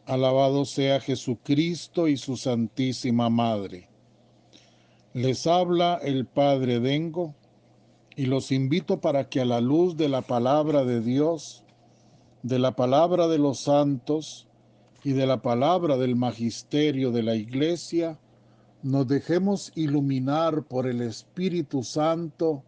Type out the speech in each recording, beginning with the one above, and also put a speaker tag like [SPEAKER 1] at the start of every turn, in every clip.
[SPEAKER 1] Alabado sea Jesucristo y su Santísima Madre. Les habla el Padre Dengo y los invito para que a la luz de la palabra de Dios, de la palabra de los santos y de la palabra del magisterio de la Iglesia, nos dejemos iluminar por el Espíritu Santo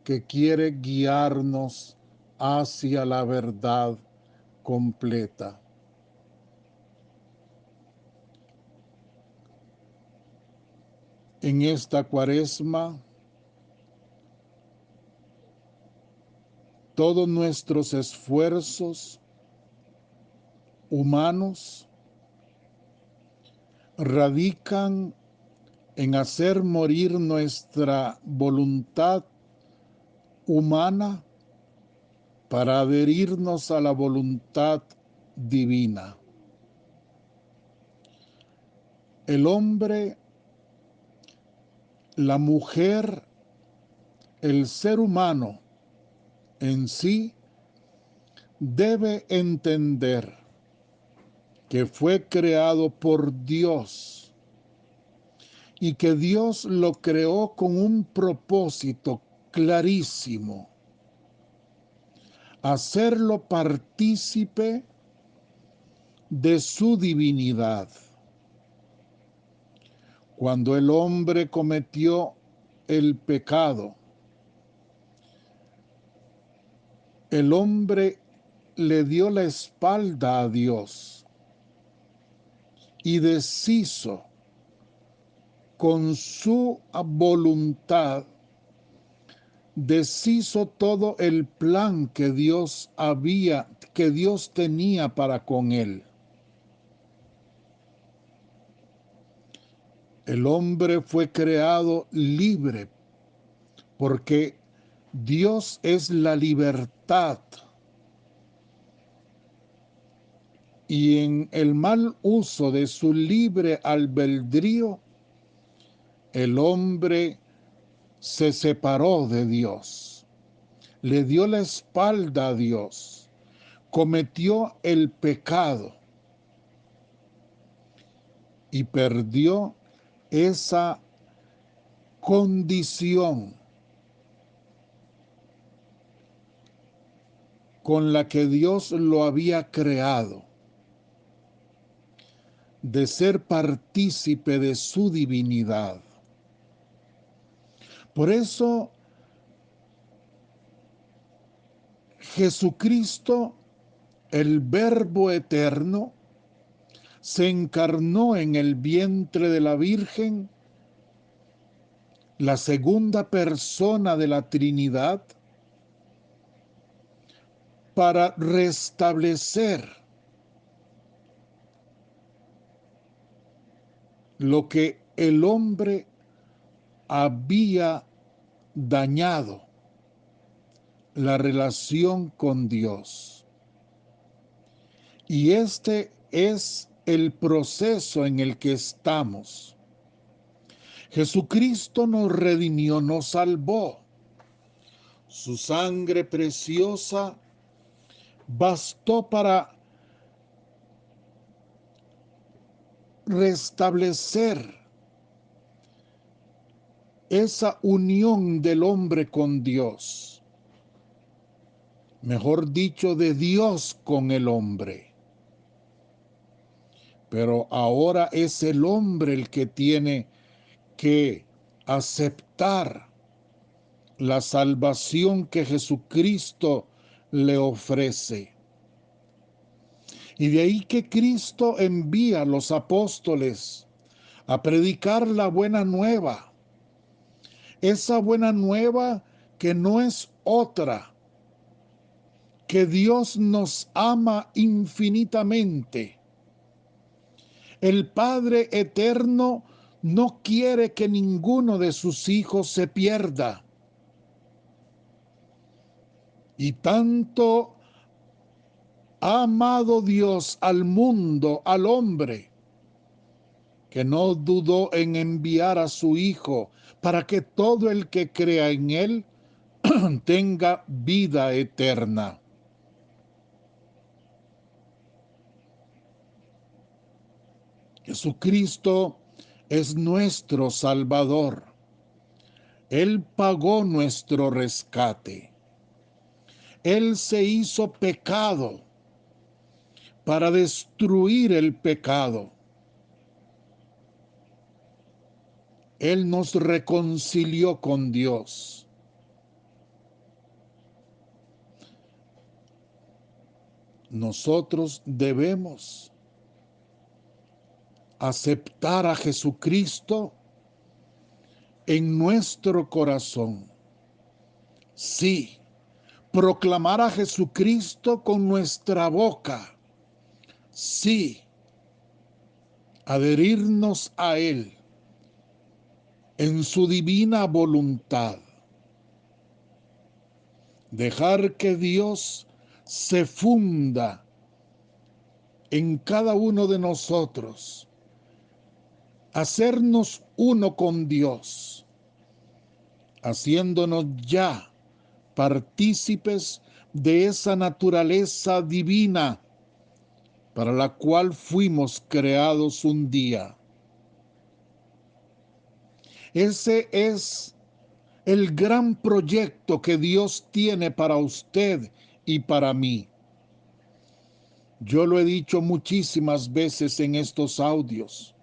[SPEAKER 1] que quiere guiarnos hacia la verdad completa. En esta Cuaresma, todos nuestros esfuerzos humanos radican en hacer morir nuestra voluntad humana para adherirnos a la voluntad divina. El hombre, la mujer, el ser humano en sí debe entender que fue creado por Dios y que Dios lo creó con un propósito clarísimo: hacerlo partícipe de su divinidad. Cuando el hombre cometió el pecado, el hombre le dio la espalda a Dios y deshizo con su voluntad, deshizo todo el plan que Dios tenía para con él. El hombre fue creado libre porque Dios es la libertad. Y en el mal uso de su libre albedrío, el hombre se separó de Dios, le dio la espalda a Dios, cometió el pecado y perdió esa condición con la que Dios lo había creado, de ser partícipe de su divinidad. Por eso Jesucristo, el Verbo eterno, se encarnó en el vientre de la Virgen, la segunda persona de la Trinidad, para restablecer lo que el hombre había dañado, la relación con Dios. Y este es el proceso en el que estamos. Jesucristo nos redimió, nos salvó. Su sangre preciosa bastó para restablecer esa unión del hombre con Dios. Mejor dicho, de Dios con el hombre. Pero ahora es el hombre el que tiene que aceptar la salvación que Jesucristo le ofrece. Y de ahí que Cristo envía a los apóstoles a predicar la buena nueva. Esa buena nueva que no es otra, que Dios nos ama infinitamente. El Padre eterno no quiere que ninguno de sus hijos se pierda. Y tanto ha amado Dios al mundo, al hombre, que no dudó en enviar a su Hijo para que todo el que crea en Él tenga vida eterna. Jesucristo es nuestro Salvador. Él pagó nuestro rescate. Él se hizo pecado para destruir el pecado. Él nos reconcilió con Dios. Nosotros debemos aceptar a Jesucristo en nuestro corazón. Sí, proclamar a Jesucristo con nuestra boca. Sí, adherirnos a Él en su divina voluntad. Dejar que Dios se funda en cada uno de nosotros. Hacernos uno con Dios, haciéndonos ya partícipes de esa naturaleza divina para la cual fuimos creados un día. Ese es el gran proyecto que Dios tiene para usted y para mí. Yo lo he dicho muchísimas veces en estos audios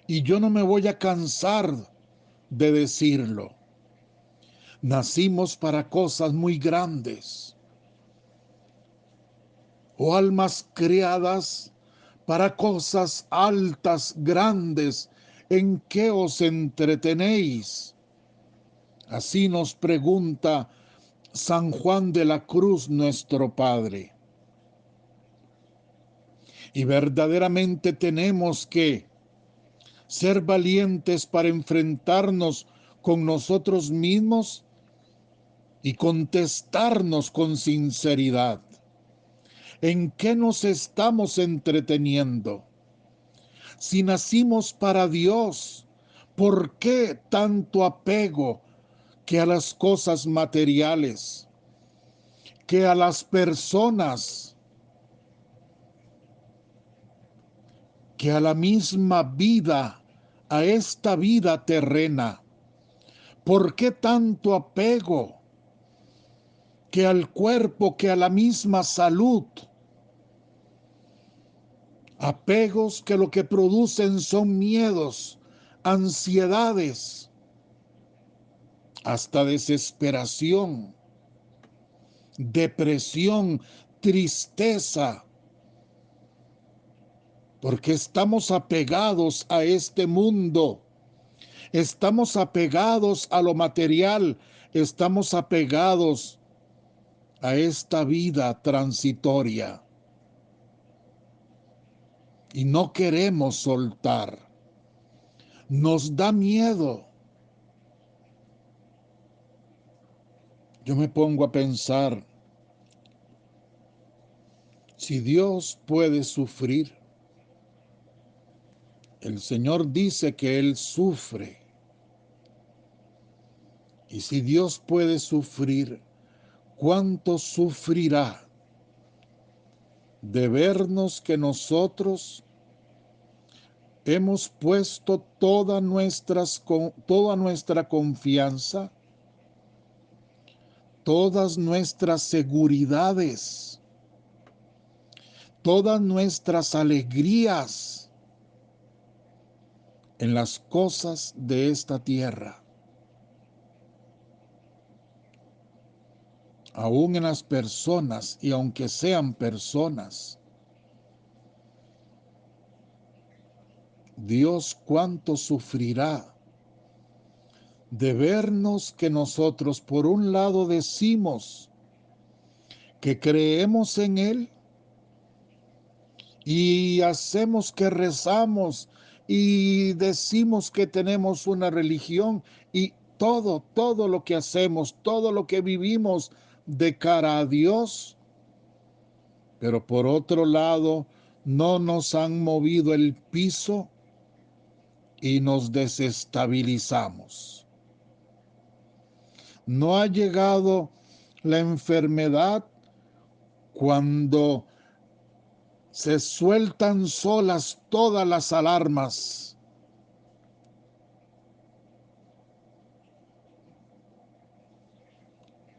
[SPEAKER 1] y yo no me voy a cansar de decirlo. Nacimos para cosas muy grandes, o almas creadas para cosas altas, grandes. ¿En qué os entretenéis? Así nos pregunta San Juan de la Cruz, nuestro Padre. Y verdaderamente tenemos que ser valientes para enfrentarnos con nosotros mismos y contestarnos con sinceridad. ¿En qué nos estamos entreteniendo? Si nacimos para Dios, ¿por qué tanto apego que a las cosas materiales, que a las personas, que a la misma vida, a esta vida terrena? ¿Por qué tanto apego que al cuerpo, que a la misma salud? Apegos que lo que producen son miedos, ansiedades, hasta desesperación, depresión, tristeza, porque estamos apegados a este mundo, estamos apegados a lo material, estamos apegados a esta vida transitoria y no queremos soltar. Nos da miedo. Yo me pongo a pensar, si Dios puede sufrir, el Señor dice que Él sufre. Y si Dios puede sufrir, ¿cuánto sufrirá de vernos que nosotros hemos puesto toda nuestra confianza, todas nuestras seguridades, todas nuestras alegrías en las cosas de esta tierra? Aún en las personas, y aunque sean personas, Dios cuánto sufrirá de vernos que nosotros por un lado decimos que creemos en Él y hacemos que rezamos y decimos que tenemos una religión y todo lo que hacemos, todo lo que vivimos de cara a Dios, pero por otro lado no nos han movido el piso y nos desestabilizamos. No ha llegado la enfermedad cuando se sueltan solas todas las alarmas.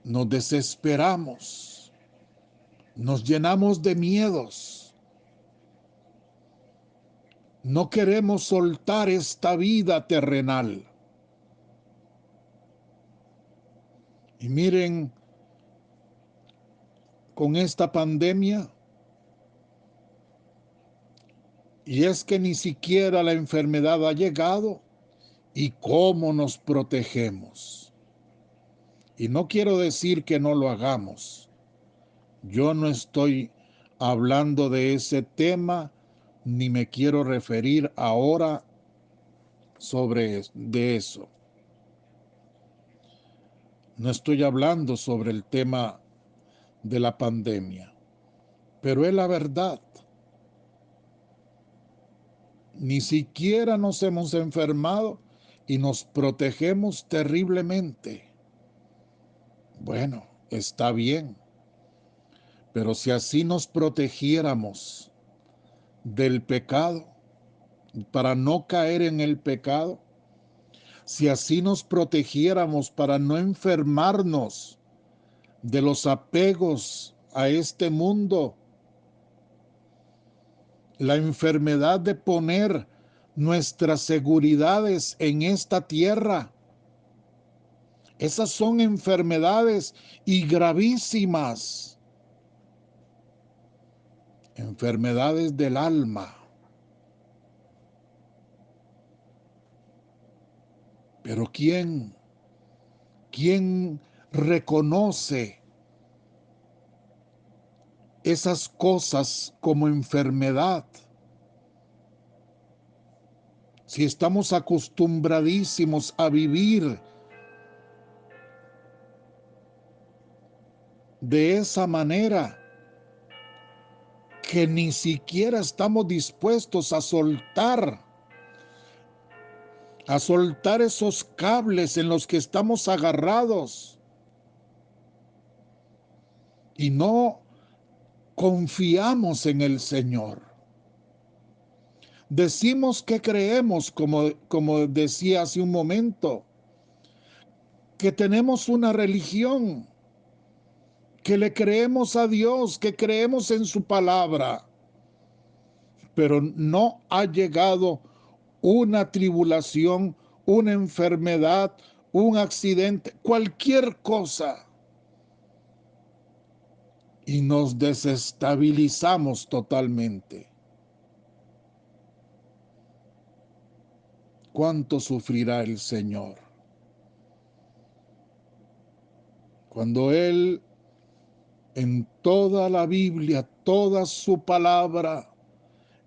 [SPEAKER 1] Nos desesperamos, nos llenamos de miedos. No queremos soltar esta vida terrenal. Y miren, con esta pandemia, y es que ni siquiera la enfermedad ha llegado, y cómo nos protegemos. Y no quiero decir que no lo hagamos. Yo no estoy hablando de ese tema, ni me quiero referir ahora de eso. No estoy hablando sobre el tema de la pandemia, pero es la verdad. Ni siquiera nos hemos enfermado y nos protegemos terriblemente. Bueno, está bien, pero si así nos protegiéramos del pecado, para no caer en el pecado, si así nos protegiéramos para no enfermarnos de los apegos a este mundo, la enfermedad de poner nuestras seguridades en esta tierra, esas son enfermedades y gravísimas, enfermedades del alma. Pero ¿quién reconoce esas cosas como enfermedad? Si estamos acostumbradísimos a vivir de esa manera, que ni siquiera estamos dispuestos a soltar esos cables en los que estamos agarrados y no confiamos en el Señor. Decimos que creemos, como decía hace un momento, que tenemos una religión, que le creemos a Dios, que creemos en su palabra, pero no ha llegado una tribulación, una enfermedad, un accidente, cualquier cosa, y nos desestabilizamos totalmente. ¿Cuánto sufrirá el Señor? Cuando Él, en toda la Biblia, toda su palabra,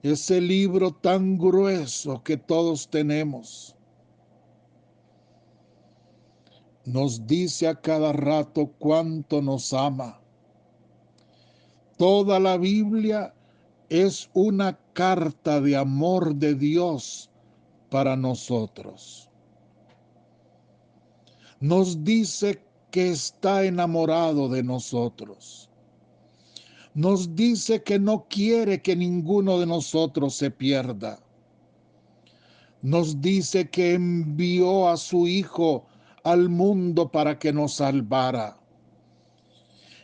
[SPEAKER 1] ese libro tan grueso que todos tenemos, nos dice a cada rato cuánto nos ama. Toda la Biblia es una carta de amor de Dios para nosotros. Nos dice que está enamorado de nosotros. Nos dice que no quiere que ninguno de nosotros se pierda. Nos dice que envió a su Hijo al mundo para que nos salvara.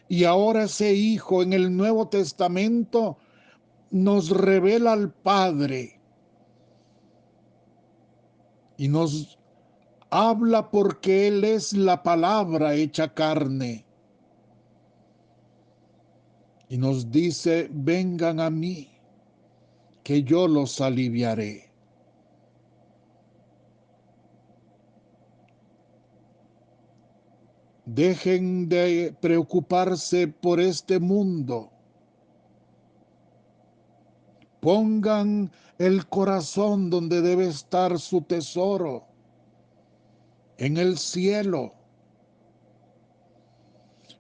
[SPEAKER 1] Y ahora ese Hijo en el Nuevo Testamento nos revela al Padre y nos habla porque Él es la palabra hecha carne. Y nos dice, vengan a mí, que yo los aliviaré. Dejen de preocuparse por este mundo. Pongan el corazón donde debe estar su tesoro, en el cielo.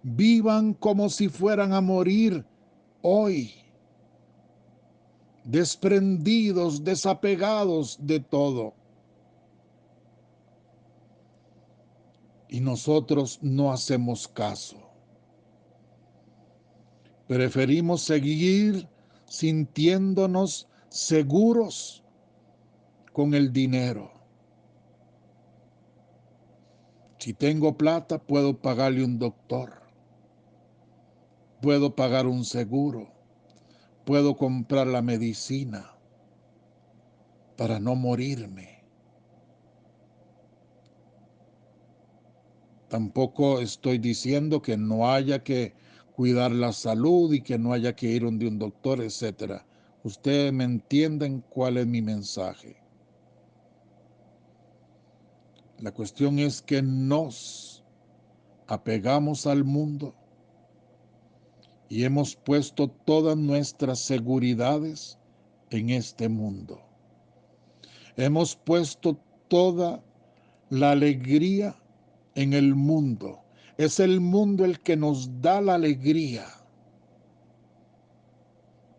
[SPEAKER 1] Vivan como si fueran a morir hoy, desprendidos, desapegados de todo. Y nosotros no hacemos caso. Preferimos seguir sintiéndonos seguros con el dinero. Si tengo plata, puedo pagarle un doctor, puedo pagar un seguro, puedo comprar la medicina para no morirme. Tampoco estoy diciendo que no haya que cuidar la salud y que no haya que ir donde un doctor, etcétera. Ustedes me entienden cuál es mi mensaje. La cuestión es que nos apegamos al mundo y hemos puesto todas nuestras seguridades en este mundo. Hemos puesto toda la alegría en el mundo. Es el mundo el que nos da la alegría.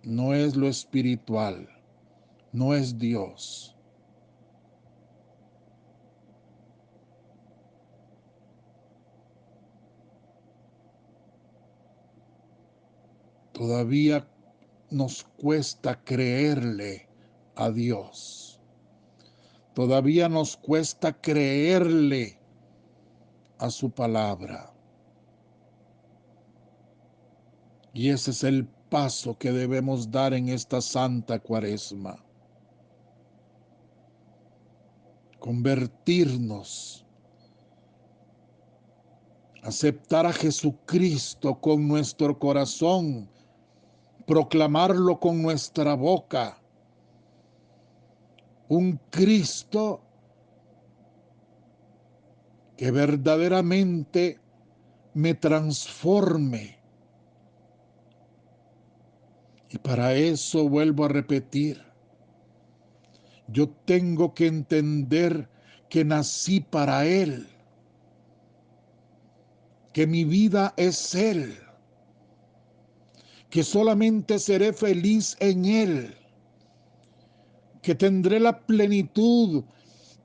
[SPEAKER 1] No es lo espiritual, no es Dios. Todavía nos cuesta creerle a Dios. Todavía nos cuesta creerle a su palabra. Y ese es el paso que debemos dar en esta Santa Cuaresma. Convertirnos, aceptar a Jesucristo con nuestro corazón, proclamarlo con nuestra boca. Un Cristo que verdaderamente me transforme. Y para eso vuelvo a repetir, yo tengo que entender que nací para Él, que mi vida es Él, que solamente seré feliz en Él, que tendré la plenitud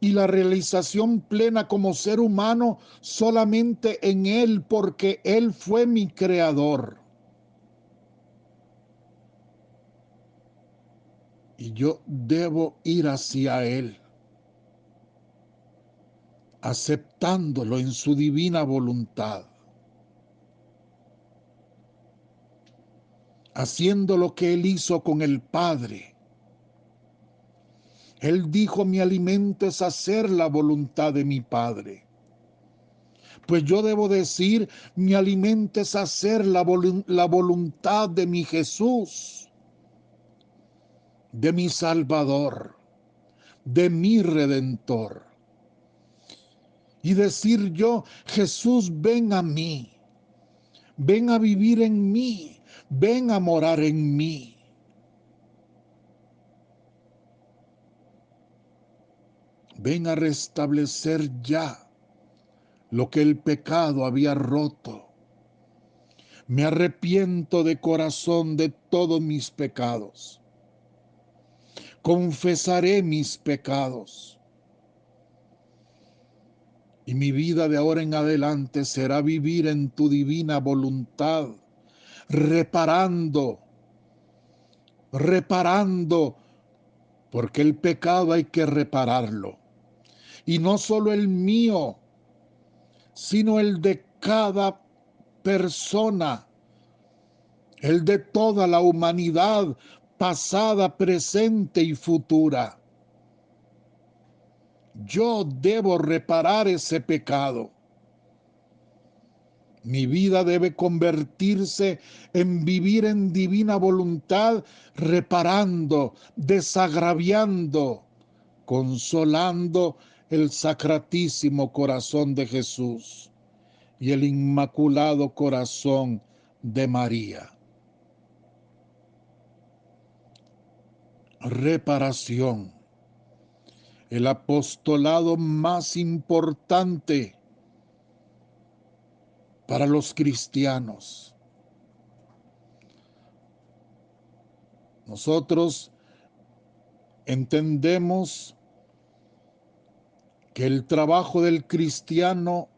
[SPEAKER 1] y la realización plena como ser humano solamente en Él, porque Él fue mi creador. Y yo debo ir hacia Él, aceptándolo en su divina voluntad, haciendo lo que Él hizo con el Padre. Él dijo, mi alimento es hacer la voluntad de mi Padre. Pues yo debo decir, mi alimento es hacer la voluntad de mi Jesús, de mi Salvador, de mi Redentor. Y decir yo, Jesús, ven a mí, ven a vivir en mí, ven a morar en mí. Ven a restablecer ya lo que el pecado había roto. Me arrepiento de corazón de todos mis pecados. Confesaré mis pecados. Y mi vida de ahora en adelante será vivir en tu divina voluntad, reparando, porque el pecado hay que repararlo. Y no solo el mío, sino el de cada persona, el de toda la humanidad, pasada, presente y futura. Yo debo reparar ese pecado. Mi vida debe convertirse en vivir en divina voluntad, reparando, desagraviando, consolando el sacratísimo corazón de Jesús y el inmaculado corazón de María. Reparación, el apostolado más importante para los cristianos. Nosotros entendemos que el trabajo del cristiano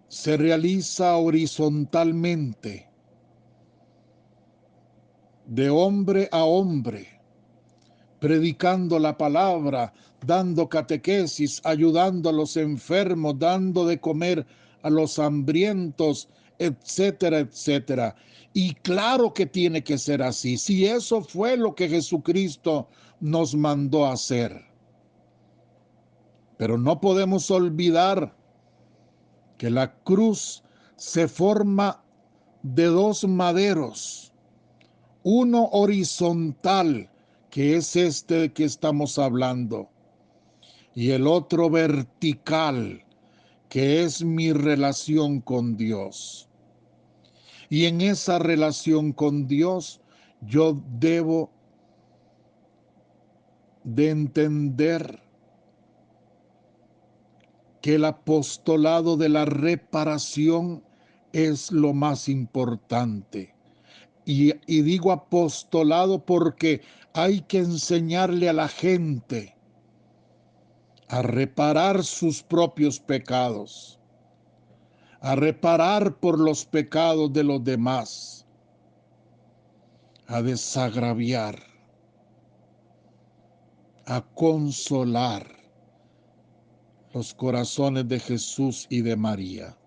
[SPEAKER 1] se realiza horizontalmente. de hombre a hombre, predicando la palabra, dando catequesis, ayudando a los enfermos, dando de comer a los hambrientos, etcétera, etcétera. Y claro que tiene que ser así, si eso fue lo que Jesucristo nos mandó a hacer. Pero no podemos olvidar que la cruz se forma de dos maderos, uno horizontal, que es este que estamos hablando, y el otro vertical, que es mi relación con Dios. Y en esa relación con Dios yo debo de entender que el apostolado de la reparación es lo más importante. Y digo apostolado porque hay que enseñarle a la gente a reparar sus propios pecados, a reparar por los pecados de los demás, a desagraviar, a consolar los corazones de Jesús y de María.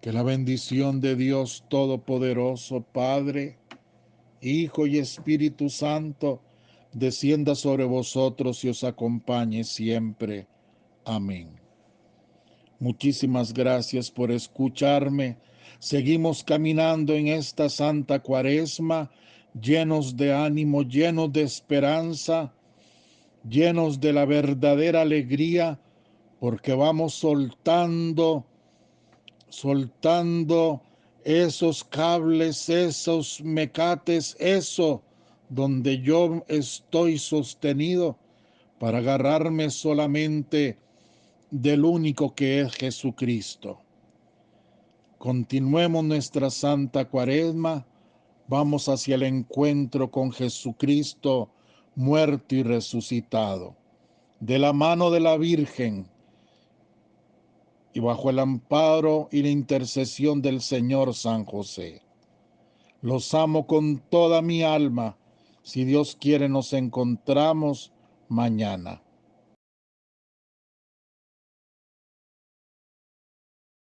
[SPEAKER 1] Que la bendición de Dios Todopoderoso, Padre, Hijo y Espíritu Santo, descienda sobre vosotros y os acompañe siempre. Amén. Muchísimas gracias por escucharme. Seguimos caminando en esta Santa Cuaresma, llenos de ánimo, llenos de esperanza, llenos de la verdadera alegría, porque vamos soltando esos cables, esos mecates, eso donde yo estoy sostenido, para agarrarme solamente del único que es Jesucristo. Continuemos nuestra Santa Cuaresma, vamos hacia el encuentro con Jesucristo muerto y resucitado, de la mano de la Virgen y bajo el amparo y la intercesión del Señor San José. Los amo con toda mi alma. Si Dios quiere, nos encontramos mañana.